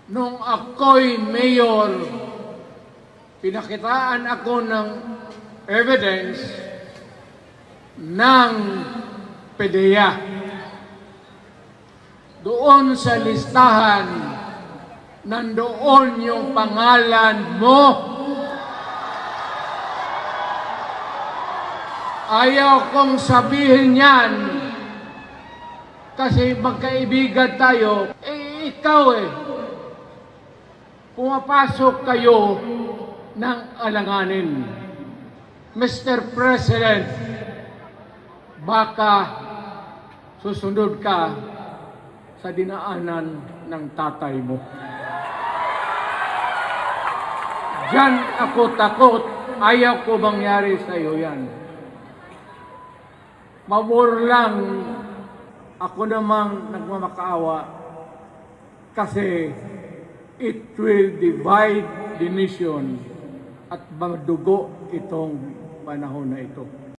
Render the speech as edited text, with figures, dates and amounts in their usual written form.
Nung ako'y mayor, pinakitaan ako ng evidence ng PDEA. Doon sa listahan, nandoon yung pangalan mo. Ayaw kong sabihin yan kasi magkaibigan tayo. Ikaw pumapasok kayo ng alanganin. Mr. President, baka susunod ka sa dinaanan ng tatay mo. Diyan ako takot. Ayaw ko mangyari sa iyo yan. Mabor lang ako namang nagmamakaawa kasi it will divide the nation at magdugo itong panahon na ito.